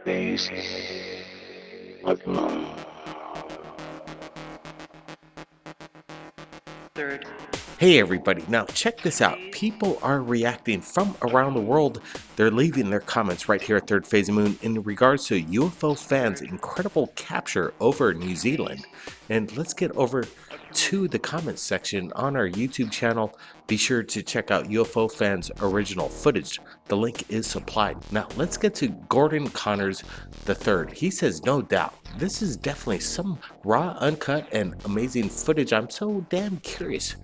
face alone. Third. Hey everybody, now check this out. People are reacting from around the world. They're leaving their comments right here at Third Phase Moon in regards to UFO fans' incredible capture over New Zealand. And let's get over to the comments section on our YouTube channel. Be sure to check out UFO fans' original footage. The link is supplied. Now let's get to Gordon Connors III. He says, no doubt, this is definitely some raw, uncut, and amazing footage. I'm so damn curious.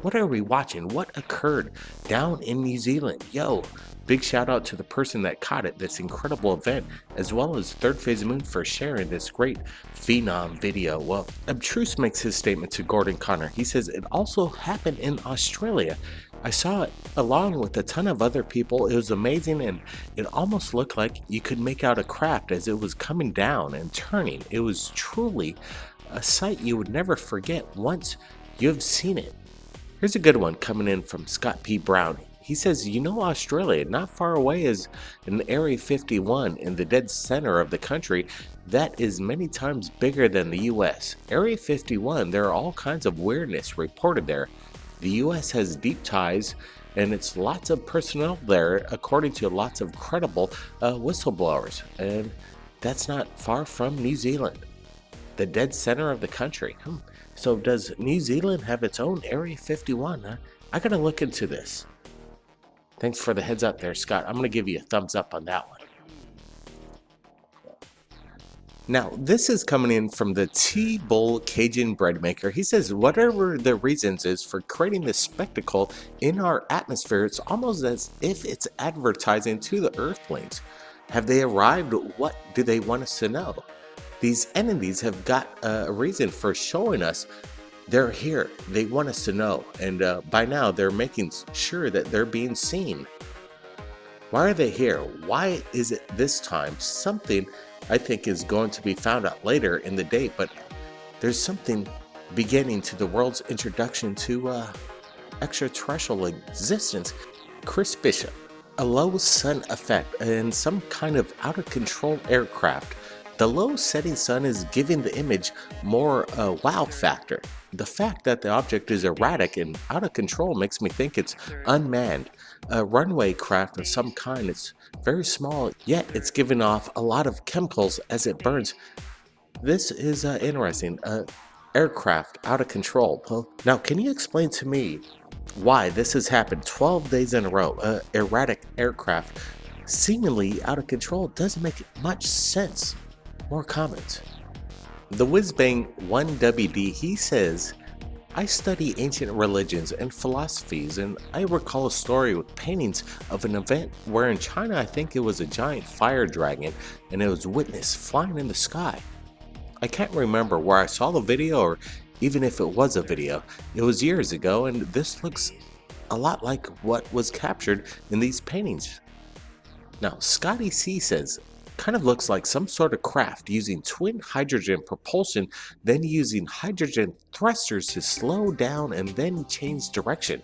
What are we watching? What occurred down in New Zealand? Yo, big shout out to the person that caught it, this incredible event, as well as Third Phase Moon for sharing this great phenom video. Well, Abstruse makes his statement to Gordon Connor. He says, it also happened in Australia. I saw it along with a ton of other people. It was amazing, and it almost looked like you could make out a craft as it was coming down and turning. It was truly a sight you would never forget once you've seen it. Here's a good one coming in from Scott P. Brown. He says, you know, Australia, not far away, is an Area 51 in the dead center of the country that is many times bigger than the US. Area 51, there are all kinds of weirdness reported there. The US has deep ties, and it's lots of personnel there, according to lots of credible whistleblowers. And that's not far from New Zealand, the dead center of the country. So does New Zealand have its own Area 51? Huh? I gotta look into this. Thanks for the heads up there, Scott. I'm gonna give you a thumbs up on that one. Now, this is coming in from the T-Bull Cajun bread maker. He says, whatever the reasons is for creating this spectacle in our atmosphere, it's almost as if it's advertising to the Earthlings. Have they arrived? What do they want us to know? These entities have got a reason for showing us they're here. They want us to know. And by now, they're making sure that they're being seen. Why are they here? Why is it this time? Something I think is going to be found out later in the day. But there's something beginning to the world's introduction to extraterrestrial existence. Chris Bishop, a low sun effect and some kind of out-of-control aircraft. The low setting sun is giving the image more wow factor. The fact that the object is erratic and out of control makes me think it's unmanned. A runway craft of some kind. It's very small, yet it's giving off a lot of chemicals as it burns. This is interesting. Aircraft out of control. Well, now, can you explain to me why this has happened 12 days in a row? Erratic aircraft seemingly out of control doesn't make much sense. More comments. The Whizbang 1WD, he says, I study ancient religions and philosophies, and I recall a story with paintings of an event where in China I think it was a giant fire dragon and it was witnessed flying in the sky. I can't remember where I saw the video or even if it was a video. It was years ago, and this looks a lot like what was captured in these paintings. Now, Scotty C says, kind of looks like some sort of craft using twin hydrogen propulsion, then using hydrogen thrusters to slow down and then change direction.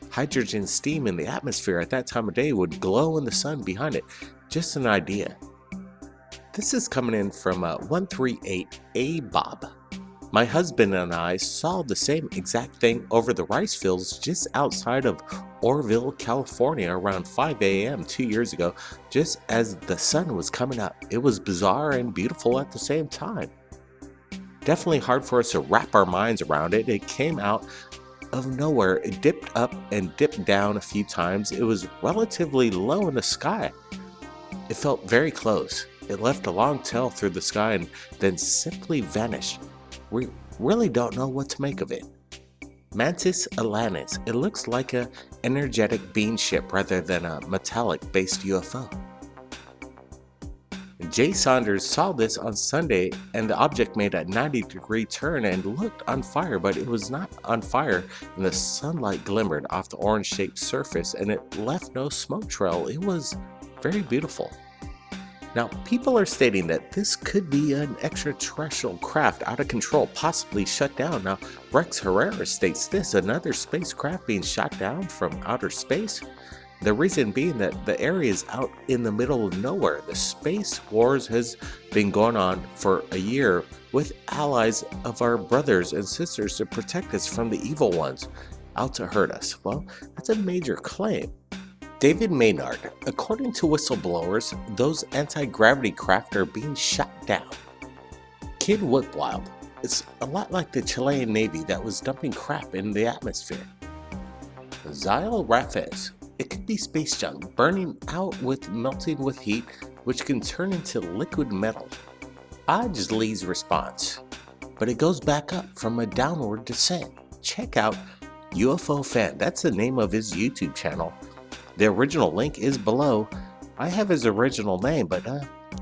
Hydrogen steam in the atmosphere at that time of day would glow in the sun behind it. Just an idea. This is coming in from 138A Bob. My husband and I saw the same exact thing over the rice fields just outside of Orville, California around 5 a.m. 2 years ago, just as the sun was coming up. It was bizarre and beautiful at the same time. Definitely hard for us to wrap our minds around it. It came out of nowhere. It dipped up and dipped down a few times. It was relatively low in the sky. It felt very close. It left a long tail through the sky and then simply vanished. We really don't know what to make of it. Mantis Atlantis. It looks like an energetic beam ship rather than a metallic-based UFO. Jay Saunders saw this on Sunday, and the object made a 90-degree turn and looked on fire, but it was not on fire, and the sunlight glimmered off the orange-shaped surface, and it left no smoke trail. It was very beautiful. Now, people are stating that this could be an extraterrestrial craft out of control, possibly shut down. Now, Rex Herrera states this, another spacecraft being shot down from outer space. The reason being that the area is out in the middle of nowhere. The space wars has been going on for a year with allies of our brothers and sisters to protect us from the evil ones out to hurt us. Well, that's a major claim. David Maynard, according to whistleblowers, those anti-gravity craft are being shot down. Kid Whipwild, it's a lot like the Chilean Navy that was dumping crap in the atmosphere. Zyle Rafez, it could be space junk burning out with melting with heat, which can turn into liquid metal. Odge Lee's response, but it goes back up from a downward descent. Check out UFO Fan, that's the name of his YouTube channel. The original link is below. I have his original name, but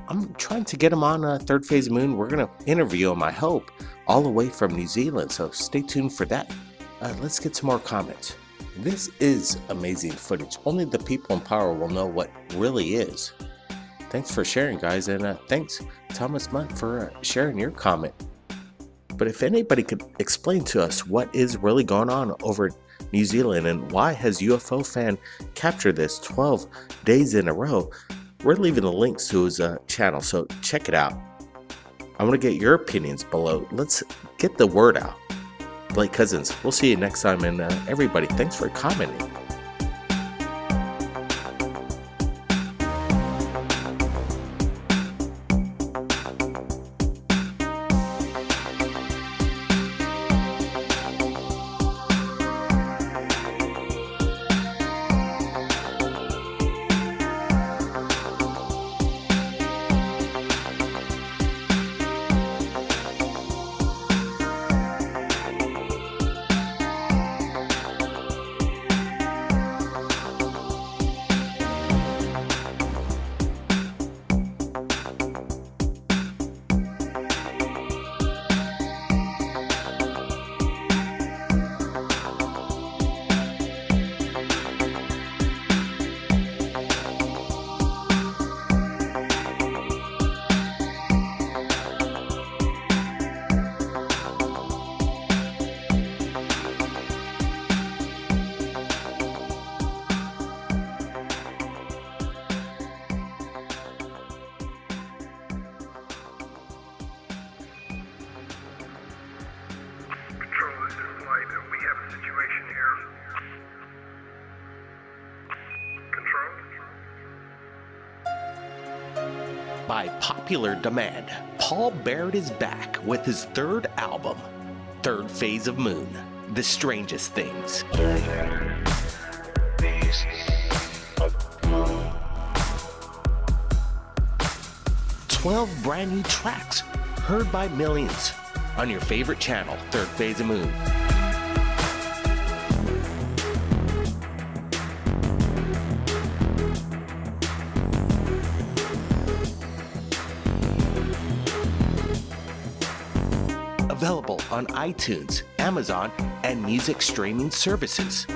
I'm trying to get him on Third Phase Moon. We're going to interview him, I hope, all the way from New Zealand, so stay tuned for that. Let's get some more comments. This is amazing footage. Only the people in power will know what really is. Thanks for sharing, guys, and thanks, Thomas Munt, for sharing your comment. But if anybody could explain to us what is really going on over New Zealand and why has UFO Fan captured this 12 days in a row, we're leaving the links to his channel, so check it out. I want to get your opinions below. Let's get the word out. Blake Cousins, we'll see you next time, and everybody, thanks for commenting. By popular demand, Paul Barrett is back with his third album, Third Phase of Moon, The Strangest Things. 12 brand new tracks, heard by millions, on your favorite channel, Third Phase of Moon. Available on iTunes, Amazon, and music streaming services.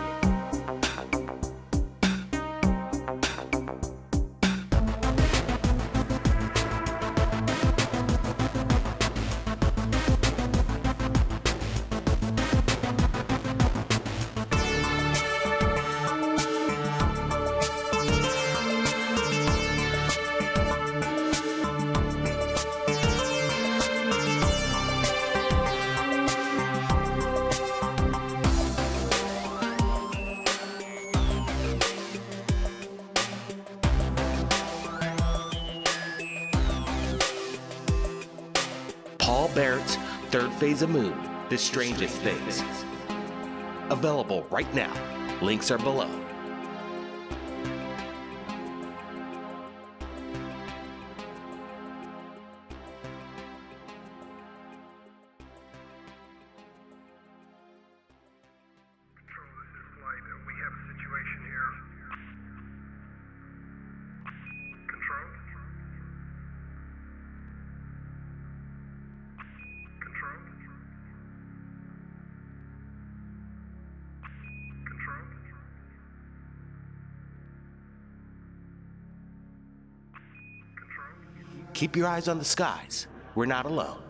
Paul Barrett's Third Phase of Moon, The Strangest Things. Available right now. Links are below. Keep your eyes on the skies. We're not alone.